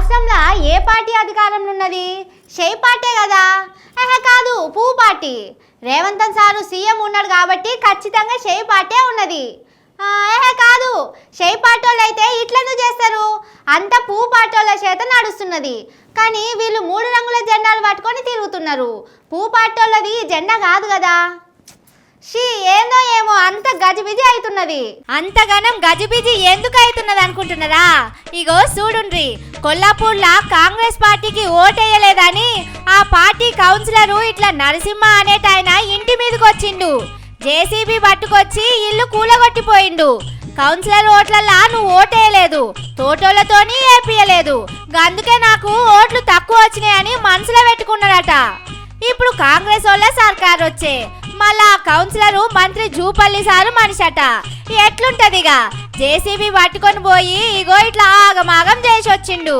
రాష్ట్రంలో ఏ పార్టీ అధికారంలో ఉన్నది? షై పార్టీ కదా? కాదు, పువ్వు పార్టీ. రేవంత్ సారు సీఎం ఉన్నాడు కాబట్టి ఖచ్చితంగా షై పార్టీ ఉన్నది. కాదు, షై పార్టీలు అయితే ఇట్లెందుకు చేస్తారు? అంత పువ్వు పార్టీల చేత నడుస్తున్నది. కానీ వీళ్ళు 3 రంగుల జెండాలు పట్టుకొని తిరుగుతున్నారు. పువ్వు పార్టీలది జెండా కాదు కదా. ఏందో ఏమో అంత గజిబిజి అవుతున్నది. అంతగానం గజిబిజి ఎందుకు అవుతున్నది అనుకుంటున్నారా? ఇగో చూడుండ్రి, కొల్లాపూర్లా కాంగ్రెస్ పార్టీకి ఓటేయలేదని ఆ పార్టీ కౌన్సిలరు ఇట్లా నరసింహ అనేటాయన ఇంటి మీదకి వచ్చిండు. జేసీబీ పట్టుకొచ్చి ఇల్లు కూలగొట్టిపోయిండు. కౌన్సిలర్ ఓట్లల్లా నువ్వు ఓటేయలేదు, తోటోళ్లతోని ఏపీయలేదు, అందుకే నాకు ఓట్లు తక్కువ వచ్చినాయని మనసులో పెట్టుకున్నాడట. ఇప్పుడు కాంగ్రెస్ వాళ్ళ సర్కార్ వచ్చే మళ్ళా కౌన్సిలరు మంత్రి జూపల్లి సారు మనిషట. ఎట్లుంటదిగా? జేసీబీ పట్టుకొని పోయి ఇగో ఇట్లా ఆగమాగం చేసి వచ్చిండు.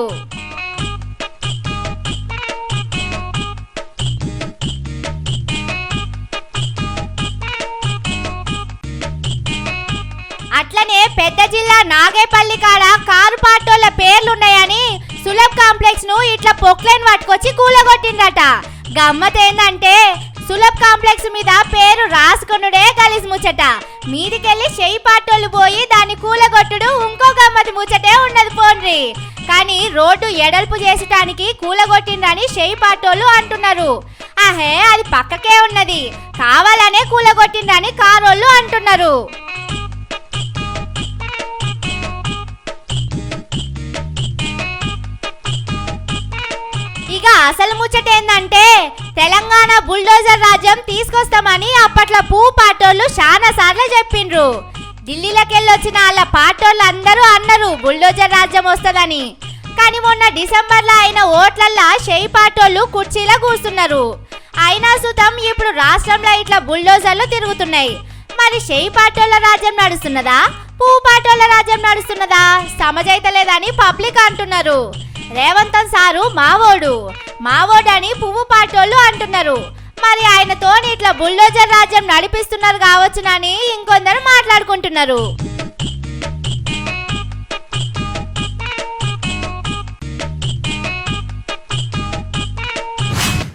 అట్లనే పెద్ద జిల్లా నాగేపల్లి కాడ కారు పార్టీల పేర్లున్నాయని సులభ్ కాంప్లెక్స్ ను ఇట్లా పొక్లైన్ పట్టుకొచ్చి కూలగొట్టిండట. గమ్మత్ ఏందంటే సులభ్ కాంప్లెక్స్ మీద పేరు రాసుకునుడే గలీజ్ ముచ్చట, మీదికెళ్ళి షై పార్టీలు పోయి దాన్ని కూలగొట్టుడు ఇంకో గమ్మతి ముచ్చటే ఉన్నది పోండ్రి. కానీ రోడ్డు ఎడల్పు చేసటానికి కూలగొట్టిందని షై పార్టీలు అంటున్నారు. అది పక్కకే ఉన్నది, కావాలనే కూలగొట్టిందని కారోళ్ళు అంటున్నారు. ఇక అసలు ముచ్చట ఏందంటే తెలంగాణ బుల్డోజర్ రాజ్యం తీసుకొస్తామని అప్పట్లో పువ్వు పార్టీలు చాలా సార్లు చెప్పిండ్రు. ఢిల్లీలోకెళ్ళి వచ్చిన వాళ్ళ పార్టీలు అందరూ అన్నారు బుల్డోజర్ రాజ్యం వస్తుందని. కానీ మొన్న డిసెంబర్లో అయిన ఓట్లల్లా షై పార్టీలు కుర్చీలో కూర్చున్నారు. అయినా సుతం ఇప్పుడు రాష్ట్రంలో ఇట్లా బుల్డోజర్లు తిరుగుతున్నాయి. మరి షై పార్టీల రాజ్యం నడుస్తున్నదా, పువ్వు పార్టీల రాజ్యం నడుస్తున్నదా సమజైతలేదని పబ్లిక్ అంటున్నారు. రేవంత్ సారు మావోడు అని పువ్వు పార్టీలు అంటున్నారు. మరి ఆయనతో ఇట్లా బుల్డోజర్ రాజ్యం నడిపిస్తున్నారు కావచ్చునని ఇంకొందరు మాట్లాడుకుంటున్నారు.